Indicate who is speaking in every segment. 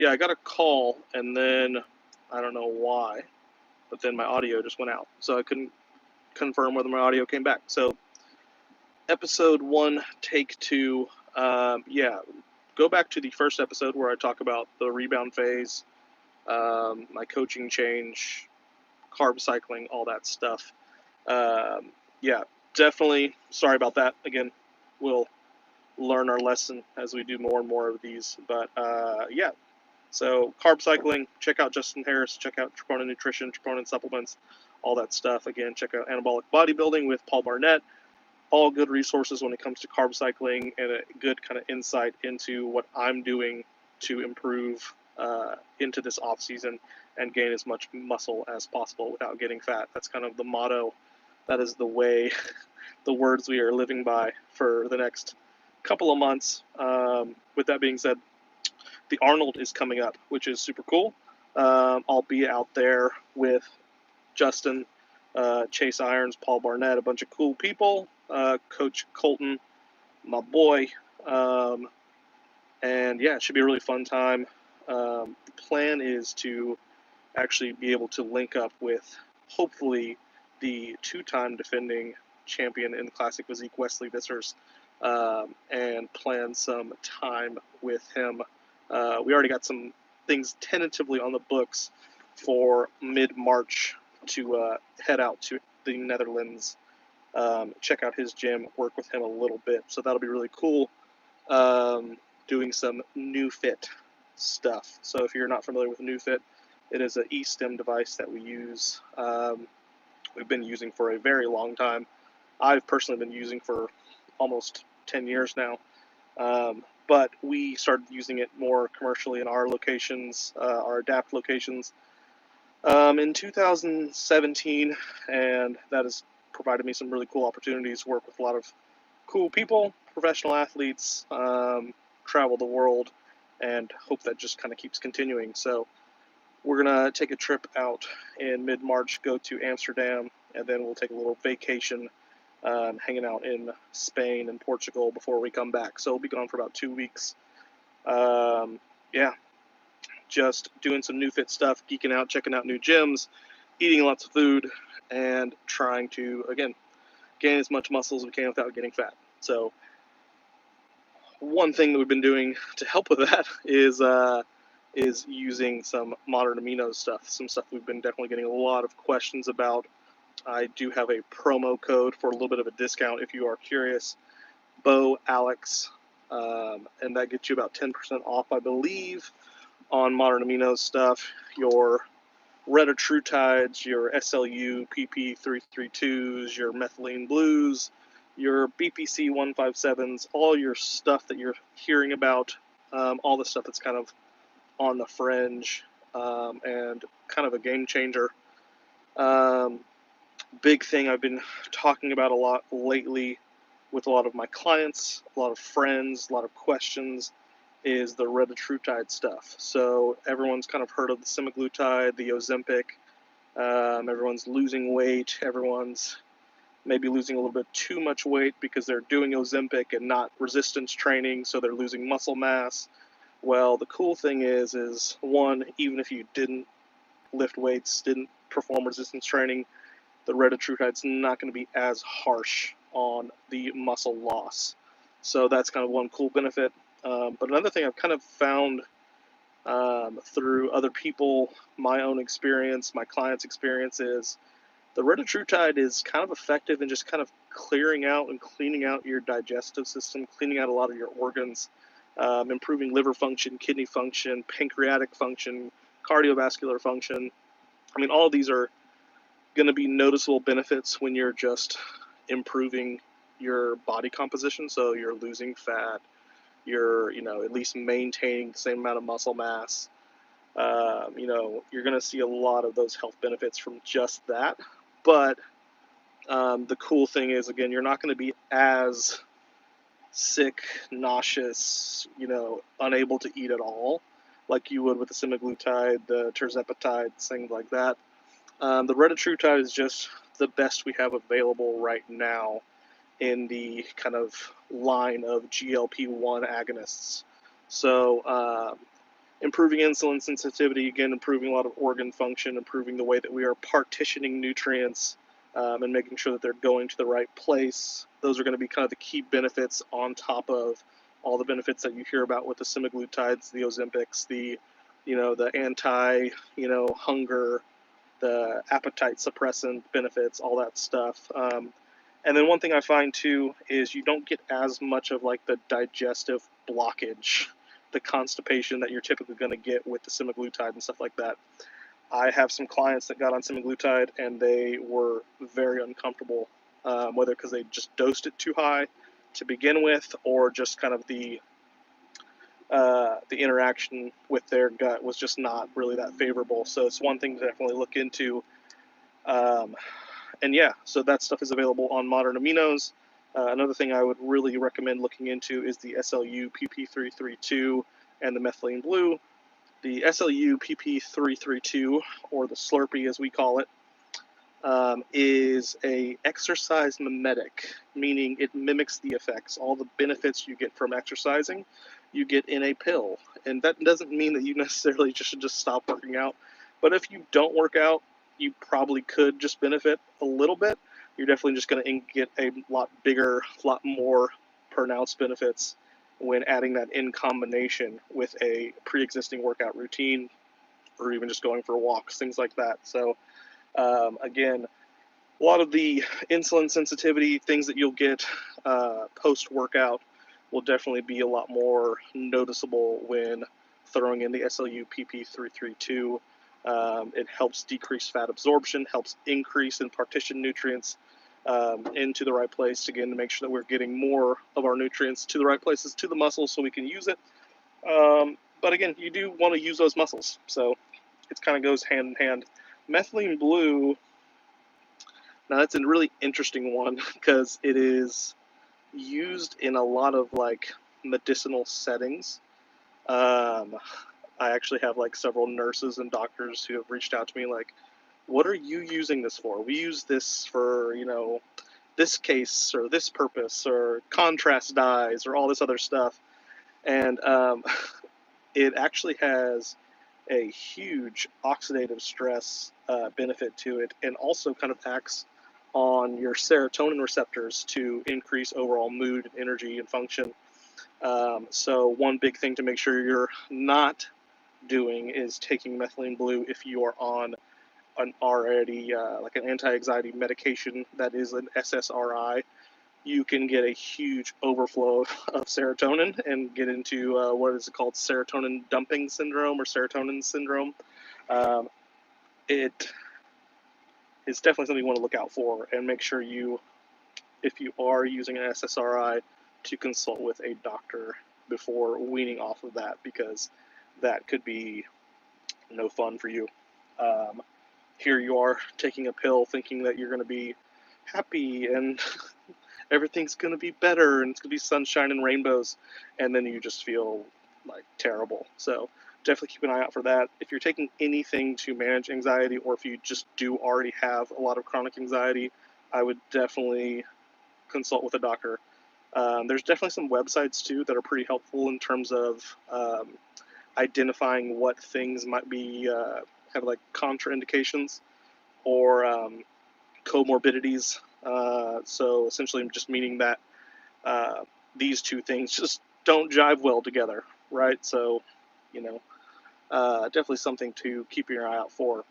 Speaker 1: Yeah, I got a call, and then I don't know why, but then my audio just went out, so I couldn't confirm whether my audio came back. So, episode 1, take 2. Yeah, go back to the first episode where I talk about the rebound phase, my coaching change, carb cycling, all that stuff. Yeah, definitely. Sorry about that. Again, we'll learn our lesson as we do more and more of these. But yeah, so carb cycling, check out Justin Harris, check out Troponin Nutrition, Troponin Supplements, all that stuff. Again, check out Anabolic Bodybuilding with Paul Barnett. All good resources when it comes to carb cycling and a good kind of insight into what I'm doing to improve into this off season and gain as much muscle as possible without getting fat. That's kind of the motto. That is the way, the words we are living by for the next couple of months. With that being said, the Arnold is coming up, which is super cool. I'll be out there with Justin, Chase Irons, Paul Barnett, a bunch of cool people, Coach Colton, my boy, and yeah, it should be a really fun time. The plan is to actually be able to link up with, hopefully, the two-time defending champion in the Classic Physique, Wesley Vissers, and plan some time with him. We already got some things tentatively on the books for mid-March to head out to the Netherlands, check out his gym, work with him a little bit. So that'll be really cool. Doing some NewFit stuff. So if you're not familiar with NewFit, it is an e-stim device that we use. We've been using for a very long time. I've personally been using for almost 10 years now. But we started using it more commercially in our locations, our Adapt locations, in 2017, and that has provided me some really cool opportunities to work with a lot of cool people, professional athletes, travel the world, and hope that just kind of keeps continuing. So we're going to take a trip out in mid-March, go to Amsterdam, and then we'll take a little vacation hanging out in Spain and Portugal before we come back. So we'll be gone for about 2 weeks. Yeah, just doing some NewFit stuff, geeking out, checking out new gyms, eating lots of food, and trying to, again, gain as much muscle as we can without getting fat. So one thing that we've been doing to help with that is using some modern Aminos stuff, some stuff we've been definitely getting a lot of questions about. I do have a promo code for a little bit of a discount if you are curious, Bo Alex, and that gets you about 10% off, I believe, on modern Aminos stuff. Your retatrutides, your SLU PP332s, your methylene blues, your BPC 157s, all your stuff that you're hearing about, all the stuff that's kind of on the fringe, and kind of a game changer. Big thing I've been talking about a lot lately with a lot of my clients, a lot of friends, a lot of questions, is the retatrutide stuff. So everyone's kind of heard of the semaglutide, the Ozempic. Everyone's losing weight. Everyone's maybe losing a little bit too much weight because they're doing Ozempic and not resistance training, so they're losing muscle mass. Well, the cool thing is one, even if you didn't lift weights, didn't perform resistance training, the retatrutide's not going to be as harsh on the muscle loss. So that's kind of one cool benefit. But another thing I've kind of found through other people, my own experience, my clients' experience, is the retatrutide is kind of effective in just kind of clearing out and cleaning out your digestive system, cleaning out a lot of your organs, improving liver function, kidney function, pancreatic function, cardiovascular function. I mean, all of these are going to be noticeable benefits when you're just improving your body composition. So you're losing fat, you're, at least maintaining the same amount of muscle mass. You're going to see a lot of those health benefits from just that. But the cool thing is, again, you're not going to be as sick, nauseous, unable to eat at all, like you would with the semaglutide, the tirzepatide, things like that. The retatrutide is just the best we have available right now in the kind of line of GLP-1 agonists. So improving insulin sensitivity, again, improving a lot of organ function, improving the way that we are partitioning nutrients, and making sure that they're going to the right place. Those are going to be kind of the key benefits on top of all the benefits that you hear about with the semaglutides, the Ozempics, the, the anti, hunger, the appetite suppressant benefits, all that stuff. And then one thing I find too is you don't get as much of like the digestive blockage, the constipation that you're typically going to get with the semaglutide and stuff like that. I have some clients that got on semaglutide and they were very uncomfortable, whether because they just dosed it too high to begin with, or just kind of the interaction with their gut was just not really that favorable. So it's one thing to definitely look into. And yeah, so that stuff is available on Modern Aminos. Another thing I would really recommend looking into is the SLU PP332 and the methylene blue. The SLU PP332, or the Slurpee as we call it, is a exercise mimetic, meaning it mimics the effects. All the benefits you get from exercising, you get in a pill. And that doesn't mean that you necessarily should just stop working out. But if you don't work out, you probably could just benefit a little bit. You're definitely just going to get a lot bigger, lot more pronounced benefits when adding that in combination with a pre-existing workout routine, or even just going for walks, things like that. So again, a lot of the insulin sensitivity things that you'll get post-workout will definitely be a lot more noticeable when throwing in the SLU PP332. It helps decrease fat absorption, helps increase and partition nutrients into the right place, again, to make sure that we're getting more of our nutrients to the right places, to the muscles, so we can use it. But again, you do want to use those muscles, so it kind of goes hand in hand. Methylene blue, now that's a really interesting one because it is used in a lot of like medicinal settings. I actually have like several nurses and doctors who have reached out to me like, what are you using this for? We use this for, this case or this purpose or contrast dyes or all this other stuff. And it actually has a huge oxidative stress benefit to it, and also kind of acts on your serotonin receptors to increase overall mood and energy and function. So one big thing to make sure you're not doing is taking methylene blue if you are on an already like an anti-anxiety medication that is an SSRI. You can get a huge overflow of serotonin and get into what is it called, serotonin dumping syndrome or serotonin syndrome. It is definitely something you want to look out for, and make sure if you are using an SSRI, to consult with a doctor before weaning off of that, because that could be no fun for you. Here you are taking a pill thinking that you're going to be happy and everything's going to be better and it's going to be sunshine and rainbows, and then you just feel like terrible. So definitely keep an eye out for that. If you're taking anything to manage anxiety, or if you just do already have a lot of chronic anxiety, I would definitely consult with a doctor. There's definitely some websites too that are pretty helpful in terms of identifying what things might be have like contraindications or comorbidities. So essentially just meaning that these two things just don't jive well together, right? So, definitely something to keep your eye out for.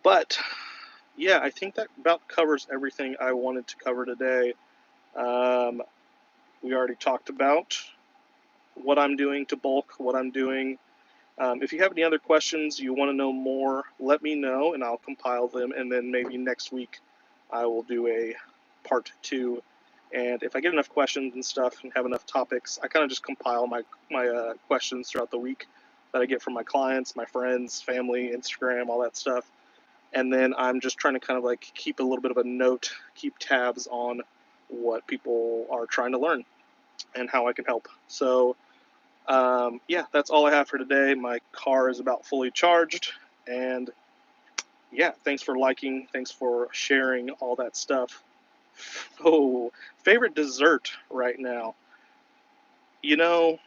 Speaker 1: But yeah, I think that about covers everything I wanted to cover today. We already talked about what I'm doing to bulk, what I'm doing. If you have any other questions, you want to know more, let me know and I'll compile them, and then maybe next week I will do a part 2. And if I get enough questions and stuff and have enough topics, I kind of just compile my questions throughout the week that I get from my clients, my friends, family, Instagram, all that stuff. And then I'm just trying to kind of like keep a little bit of a note, keep tabs on what people are trying to learn and how I can help. So yeah, that's all I have for today. My car is about fully charged, and yeah, thanks for liking, thanks for sharing, all that stuff. Oh, favorite dessert right now. You know,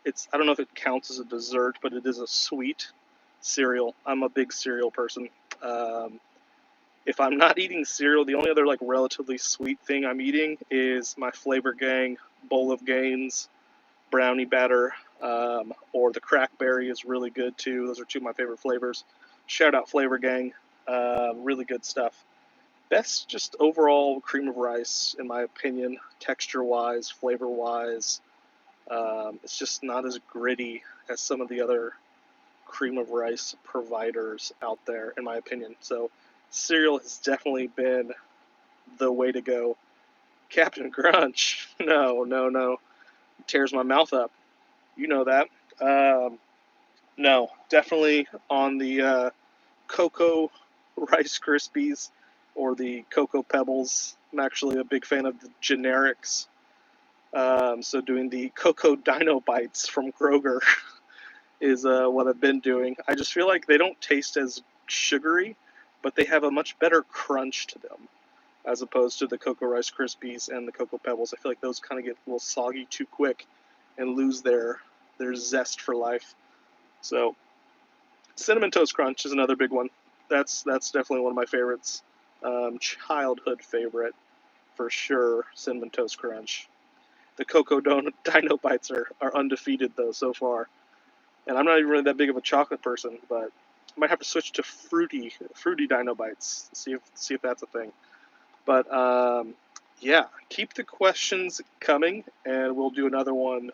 Speaker 1: I don't know if it counts as a dessert, but it is a sweet cereal. I'm a big cereal person. Um, if I'm not eating cereal, the only other like relatively sweet thing I'm eating is my Flavor Gang bowl of Gains brownie batter, or the crackberry is really good too. Those are two of my favorite flavors. Shout out Flavor Gang, really good stuff. Best just overall cream of rice, in my opinion, texture wise, flavor wise. It's just not as gritty as some of the other cream of rice providers out there, in my opinion. So, cereal has definitely been the way to go. Captain Crunch, no, no, no, tears my mouth up. You know that. Um, no, definitely on the Cocoa Rice Krispies or the Cocoa Pebbles. I'm actually a big fan of the generics. So doing the Cocoa Dino Bites from Kroger is what I've been doing. I just feel like they don't taste as sugary, but they have a much better crunch to them as opposed to the Cocoa Rice Krispies and the Cocoa Pebbles. I feel like those kind of get a little soggy too quick and lose their zest for life. So Cinnamon Toast Crunch is another big one. That's definitely one of my favorites. Childhood favorite for sure. Cinnamon Toast Crunch. The Dino Bites are undefeated though so far, and I'm not even really that big of a chocolate person, but I might have to switch to fruity Dino Bites. See if that's a thing. But yeah, keep the questions coming, and we'll do another one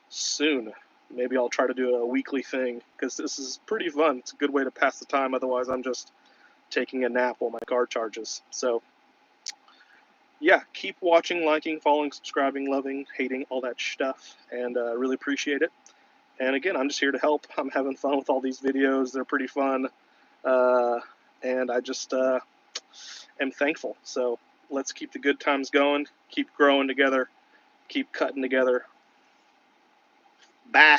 Speaker 1: soon. Maybe I'll try to do a weekly thing because this is pretty fun. It's a good way to pass the time. Otherwise, I'm just taking a nap while my car charges. So, yeah, keep watching, liking, following, subscribing, loving, hating, all that stuff, and really appreciate it. And again, I'm just here to help. I'm having fun with all these videos. They're pretty fun. Uh, and I just am thankful. So let's keep the good times going, keep growing together, keep cutting together. Bye.